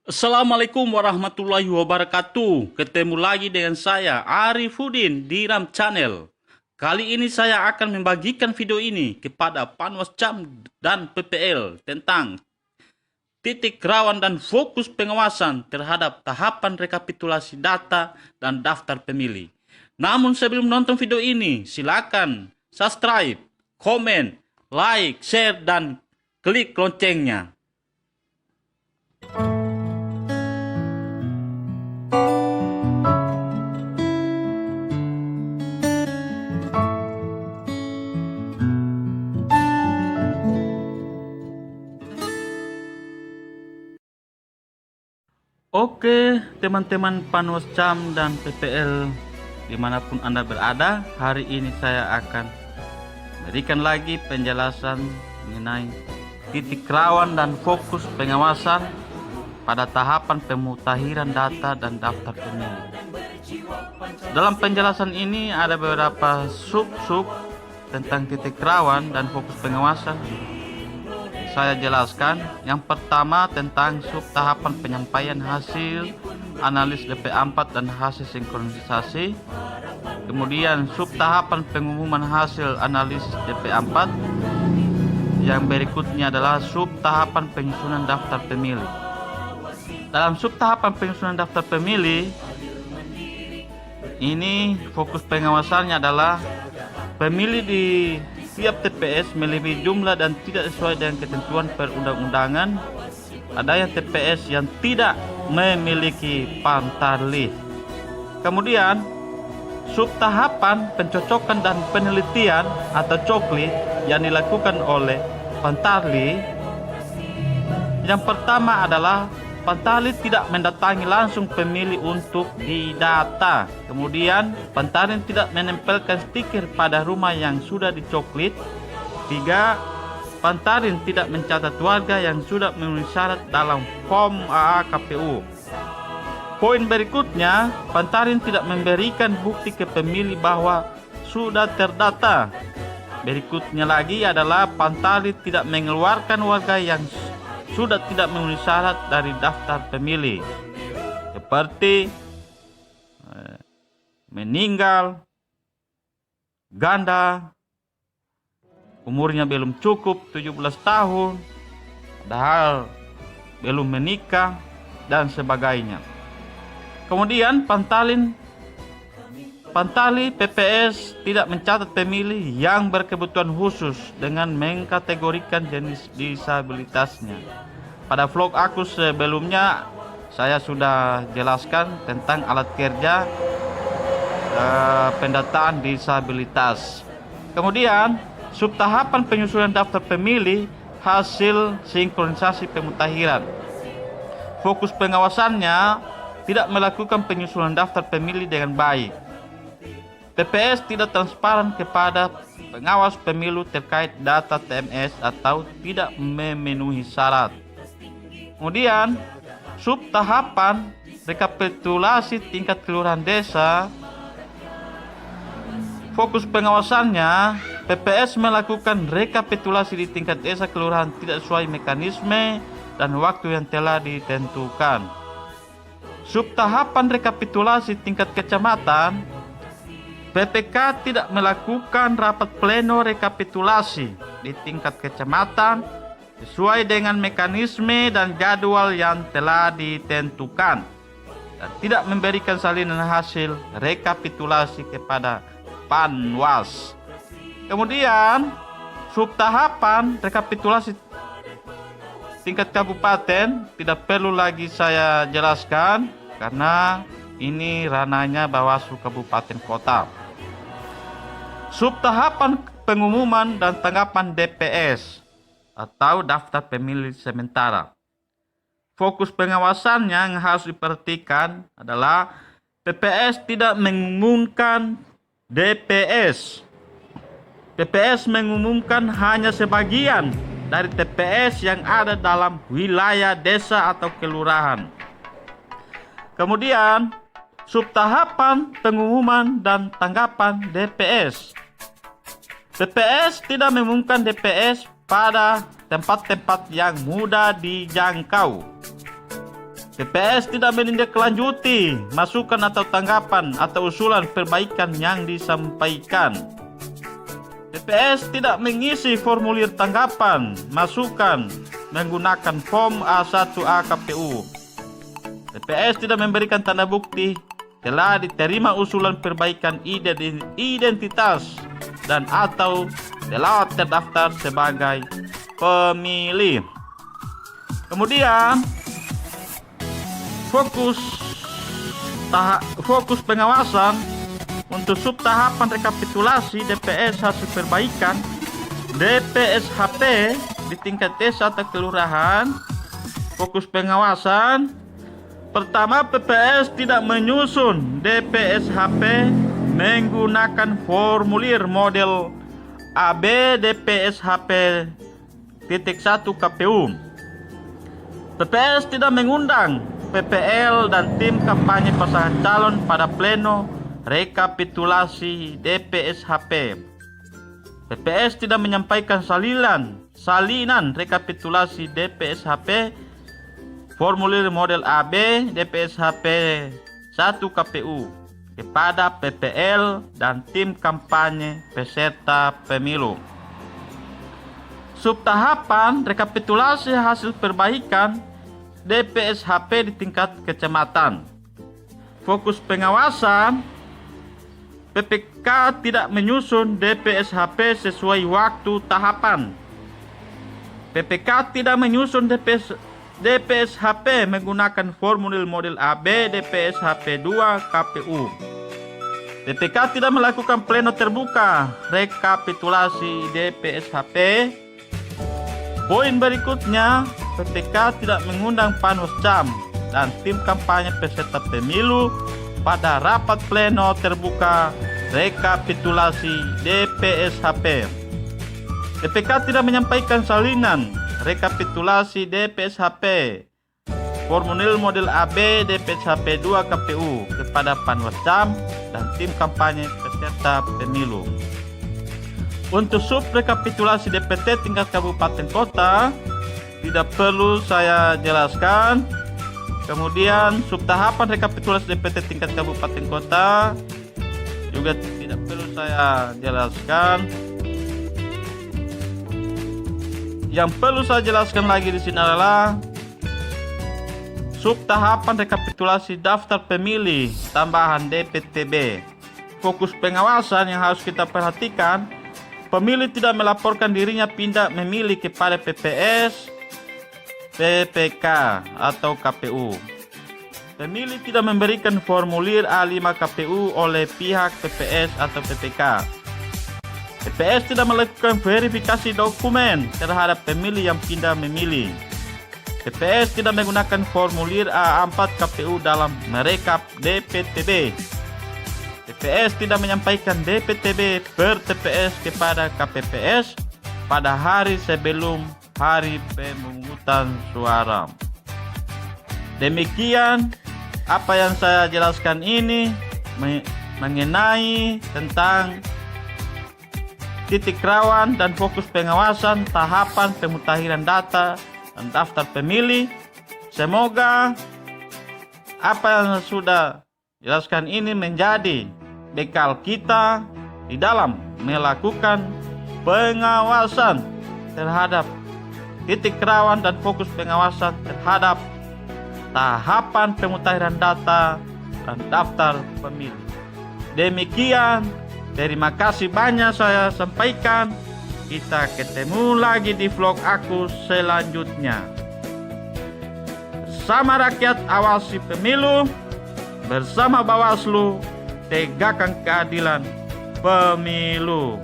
Assalamualaikum warahmatullahi wabarakatuh. Ketemu lagi dengan saya Arifudin di Ram Channel. Kali ini saya akan membagikan video ini kepada Panwascam dan PPL tentang titik rawan dan fokus pengawasan terhadap tahapan rekapitulasi data dan daftar pemilih. Namun sebelum nonton video ini, silakan subscribe, komen, like, share, dan klik loncengnya. Oke, teman-teman Panwascam dan PPL dimanapun Anda berada, hari ini saya akan berikan lagi penjelasan mengenai titik rawan dan fokus pengawasan pada tahapan pemutahiran data dan daftar pemilih. Dalam penjelasan ini ada beberapa sub-sub tentang titik rawan dan fokus pengawasan. Saya jelaskan. Yang pertama tentang sub tahapan penyampaian hasil analis DP4 dan hasil sinkronisasi. Kemudian sub tahapan pengumuman hasil analisis DP4. Yang berikutnya adalah sub tahapan penyusunan daftar pemilih. Dalam sub tahapan penyusunan daftar pemilih ini fokus pengawasannya adalah pemilih di tiap TPS melebihi jumlah dan tidak sesuai dengan ketentuan perundang-undangan. Adanya TPS yang tidak memiliki pantarlih. Kemudian sub tahapan pencocokan dan penelitian atau coklit yang dilakukan oleh pantarlih. Yang pertama adalah pantarlih tidak mendatangi langsung pemilih untuk didata. Kemudian pantarlih tidak menempelkan stiker pada rumah yang sudah dicoklit. 3. Pantarlih tidak mencatat warga yang sudah memenuhi syarat dalam form AA KPU. Poin berikutnya, pantarlih tidak memberikan bukti ke pemilih bahwa sudah terdata. Berikutnya lagi adalah pantarlih tidak mengeluarkan warga yang sudah tidak memenuhi syarat dari daftar pemilih, seperti meninggal, ganda, umurnya belum cukup 17 tahun, padahal belum menikah, dan sebagainya. Kemudian pantarlih PPS tidak mencatat pemilih yang berkebutuhan khusus dengan mengkategorikan jenis disabilitasnya. Pada vlog aku sebelumnya saya sudah jelaskan tentang alat kerja pendataan disabilitas. Kemudian sub tahapan penyusunan daftar pemilih hasil sinkronisasi pemutahiran. Fokus pengawasannya tidak melakukan penyusunan daftar pemilih dengan baik. TPS tidak transparan kepada pengawas pemilu terkait data TMS atau tidak memenuhi syarat. Kemudian, sub tahapan rekapitulasi tingkat kelurahan desa. Fokus pengawasannya, PPS melakukan rekapitulasi di tingkat desa kelurahan tidak sesuai mekanisme dan waktu yang telah ditentukan. Sub tahapan rekapitulasi tingkat kecamatan, PPK tidak melakukan rapat pleno rekapitulasi di tingkat kecamatan sesuai dengan mekanisme dan jadwal yang telah ditentukan dan tidak memberikan salinan hasil rekapitulasi kepada Panwas. Kemudian sub tahapan rekapitulasi tingkat kabupaten tidak perlu lagi saya jelaskan karena ini ranahnya Bawaslu Kabupaten Kota. Sub tahapan pengumuman dan tanggapan DPS atau daftar pemilih sementara. Fokus pengawasannya yang harus diperhatikan adalah PPS tidak mengumumkan DPS. PPS mengumumkan hanya sebagian dari TPS yang ada dalam wilayah desa atau kelurahan. Kemudian sub tahapan pengumuman dan tanggapan DPS. PPS tidak mengumumkan DPS pada tempat-tempat yang mudah dijangkau. TPS tidak menindaklanjuti masukan atau tanggapan atau usulan perbaikan yang disampaikan. TPS tidak mengisi formulir tanggapan masukan menggunakan form A1A KPU. TPS tidak memberikan tanda bukti telah diterima usulan perbaikan identitas dan atau telah terdaftar sebagai pemilih. Kemudian fokus pengawasan untuk subtahapan rekapitulasi DPS hasil perbaikan DPSHP di tingkat desa atau kelurahan. Fokus pengawasan pertama, PPS tidak menyusun DPSHP menggunakan formulir model AB DPSHP .1 KPU. PPS tidak mengundang PPL dan tim kampanye pasangan calon pada pleno rekapitulasi DPSHP. PPS tidak menyampaikan salinan rekapitulasi DPSHP formulir model AB DPSHP 1 KPU kepada PPL dan tim kampanye peserta pemilu. Subtahapan rekapitulasi hasil perbaikan DPSHP di tingkat kecamatan. Fokus pengawasan PPK tidak menyusun DPSHP sesuai waktu tahapan. PPK tidak menyusun DPSHP menggunakan formulir model AB DPSHP 2 KPU. PPK tidak melakukan pleno terbuka rekapitulasi DPSHP. Poin berikutnya, PPK tidak mengundang Panwascam dan tim kampanye peserta pemilu pada rapat pleno terbuka rekapitulasi DPSHP. PPK tidak menyampaikan salinan rekapitulasi DPSHP formulir model AB DPSHP 2 KPU kepada Panwascam dan tim kampanye peserta pemilu. Untuk sub rekapitulasi DPT tingkat kabupaten kota tidak perlu saya jelaskan. Kemudian subtahapan rekapitulasi DPT tingkat kabupaten kota juga tidak perlu saya jelaskan. Yang perlu saya jelaskan lagi di sini adalah subtahapan rekapitulasi daftar pemilih tambahan DPTB. Fokus pengawasan yang harus kita perhatikan, pemilih tidak melaporkan dirinya pindah memilih kepada PPS, PPK atau KPU. Pemilih tidak memberikan formulir A5 KPU oleh pihak PPS atau PPK. PPS tidak melakukan verifikasi dokumen terhadap pemilih yang pindah memilih. PPS tidak menggunakan formulir A4 KPU dalam merekap DPTB. TPS tidak menyampaikan DPTB per TPS kepada KPPS pada hari sebelum hari pemungutan suara. Demikian apa yang saya jelaskan ini mengenai tentang titik rawan dan fokus pengawasan tahapan pemutahiran data dan daftar pemilih. Semoga apa yang sudah jelaskan ini menjadi bekal kita di dalam melakukan pengawasan terhadap titik rawan dan fokus pengawasan terhadap tahapan pemutahiran data dan daftar pemilih. Demikian, terima kasih banyak saya sampaikan. Kita ketemu lagi di vlog aku selanjutnya. Bersama rakyat awasi pemilu, bersama Bawaslu tegakkan keadilan pemilu.